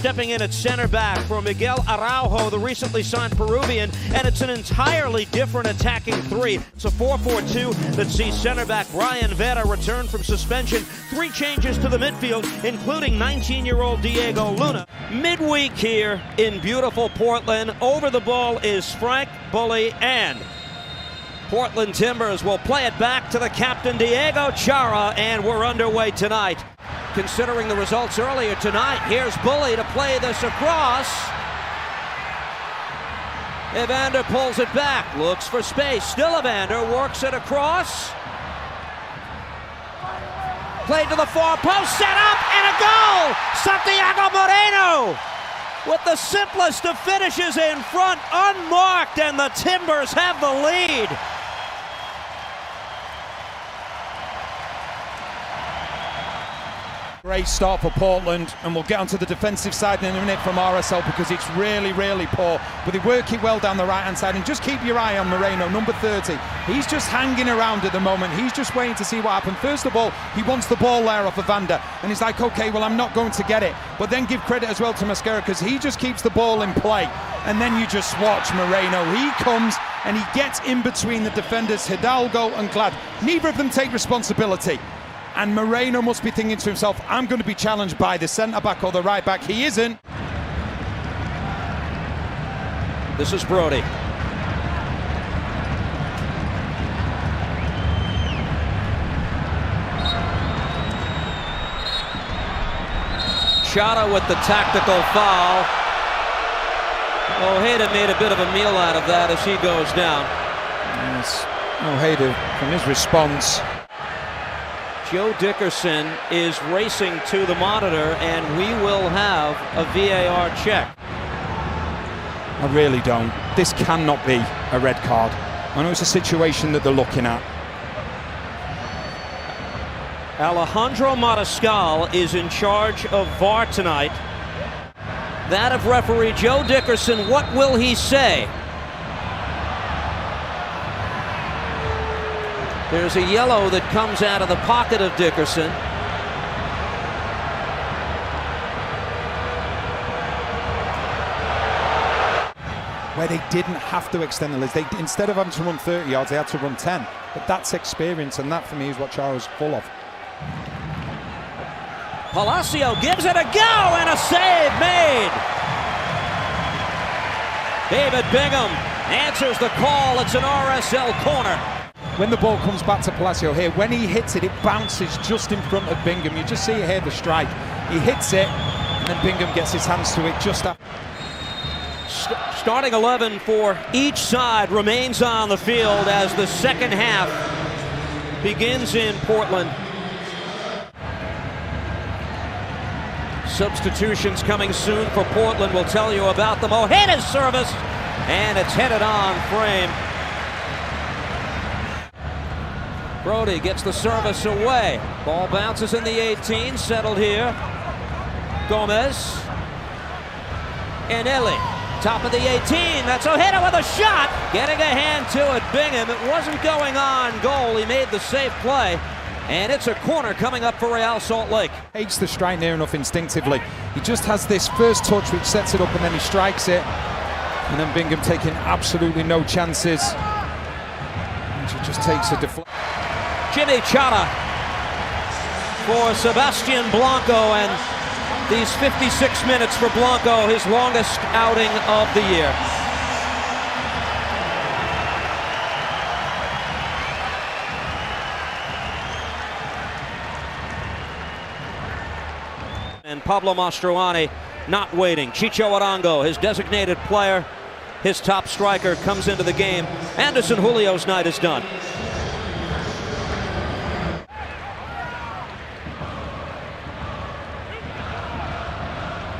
stepping in at center back for Miguel Arango, the recently signed Peruvian, and it's an entirely different attacking three. It's a 4-4-2 that sees center back Vera return from suspension. 3 changes to the midfield, including 19-year-old Diego Luna. Midweek here in beautiful Portland. Over the ball is Frank Bully, and Portland Timbers will play it back to the captain Diego Chara, and we're underway tonight. Considering the results earlier tonight, here's Bully to play this across. Evander pulls it back, looks for space. Still Evander works it across. Played to the far post, set up, and a goal! Santiago Moreno with the simplest of finishes in front, unmarked, and the Timbers have the lead. Great start for Portland, and we'll get onto the defensive side in a minute from RSL because it's really, really poor. But they work it well down the right-hand side, and just keep your eye on Moreno, number 30. He's just hanging around at the moment. He's just waiting to see what happens. First of all, he wants the ball there off of Evander, and he's like, okay, well, I'm not going to get it. But then give credit as well to Mascara because he just keeps the ball in play. And then you just watch Moreno. He comes and he gets in between the defenders, Hidalgo and Glad. Neither of them take responsibility. And Moreno must be thinking to himself, I'm going to be challenged by the centre-back or the right-back. He isn't. This is Brody. Chara with the tactical foul. Ojeda made a bit of a meal out of that as he goes down. Yes, Ojeda from his response. Joe Dickerson is racing to the monitor, and we will have a VAR check. I really don't. This cannot be a red card. I know it's a situation that they're looking at. Alejandro Mariscal is in charge of VAR tonight. That of referee Joe Dickerson. What will he say? There's a yellow that comes out of the pocket of Dickerson. Where they didn't have to extend the list. Instead of having to run 30 yards, they had to run 10. But that's experience, and that for me is what Chara's full of. Palacio gives it a go, and a save made. David Bingham answers the call. It's an RSL corner. When the ball comes back to Palacio here, when he hits it, it bounces just in front of Bingham. You just see it here, the strike. He hits it, and then Bingham gets his hands to it just after. Starting 11 for each side remains on the field as the second half begins in Portland. Substitutions coming soon for Portland. We'll tell you about them. Ojeda's service, and it's headed on frame. Brody gets the service away. Ball bounces in the 18, settled here. Gomez. Eneli, top of the 18. That's Ojeda with a shot. Getting a hand to it, Bingham. It wasn't going on goal. He made the safe play. And it's a corner coming up for Real Salt Lake. Hates the strike near enough instinctively. He just has this first touch which sets it up, and then he strikes it. And then Bingham taking absolutely no chances. And he just takes a deflection. Jimmy Chara for Sebastian Blanco, and these 56 minutes for Blanco, his longest outing of the year. And Pablo Mastroianni not waiting. Chicho Arango, his designated player, his top striker, comes into the game. Anderson Julio's night is done.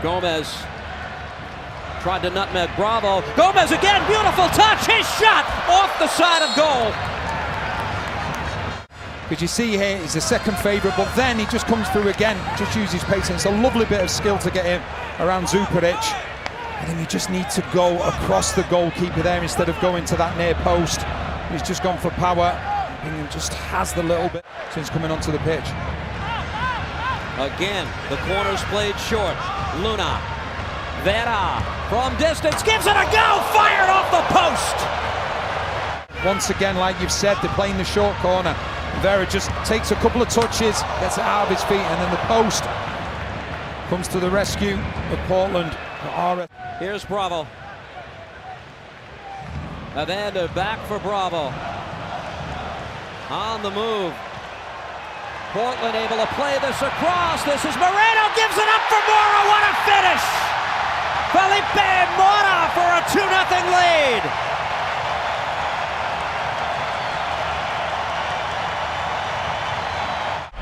Gomez tried to nutmeg Bravo. Gomez again, beautiful touch. His shot off the side of goal. Because you see here, he's the second favourite, but then he just comes through again, just uses pace, and it's a lovely bit of skill to get him around Zuparic. And then you just need to go across the goalkeeper there instead of going to that near post. He's just gone for power, and he just has the little bit since coming onto the pitch. Again, the corner's played short. Luna Vera from distance gives it a go, fired off the post. Once again, like you've said, they're playing the short corner. Vera just takes a couple of touches, gets it out of his feet, and then the post comes to the rescue of Portland. Here's Bravo. Evander back for Bravo. On the move. Portland able to play this across. This is Moreno, gives it up for Mora. What a finish! Felipe Mora for a 2-0 lead.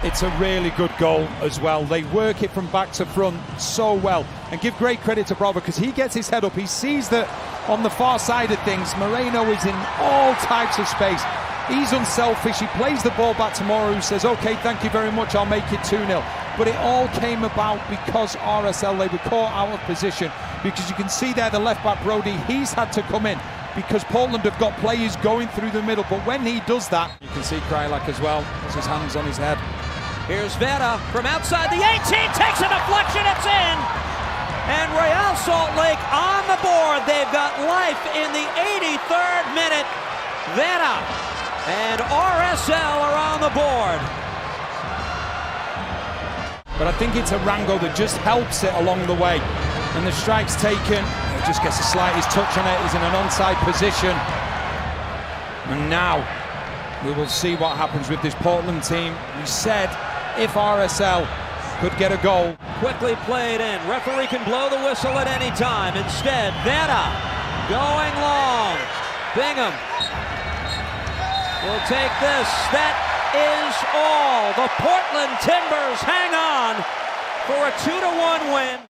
It's a really good goal as well. They work it from back to front so well. And give great credit to Bravo because he gets his head up. He sees that on the far side of things, Moreno is in all types of space. He's unselfish. He plays the ball back to Mora, who says, okay, thank you very much, I'll make it 2-0. But it all came about because RSL, they were caught out of position. Because you can see there the left back, Brody, he's had to come in because Portland have got players going through the middle. But when he does that, you can see Krylak as well, has his hands on his head. Here's Vera from outside the 18, takes a deflection, it's in! And Real Salt Lake on the board. They've got life in the 83rd minute. Vera and RSL are on the board. But I think it's Arango that just helps it along the way. And the strike's taken, he just gets the slightest touch on it, he's in an onside position. And now we will see what happens with this Portland team. We said if RSL could get a goal. Quickly played in. Referee can blow the whistle at any time. Instead, Vera going long. Bingham will take this. That is all. The Portland Timbers hang on for a 2-1 win.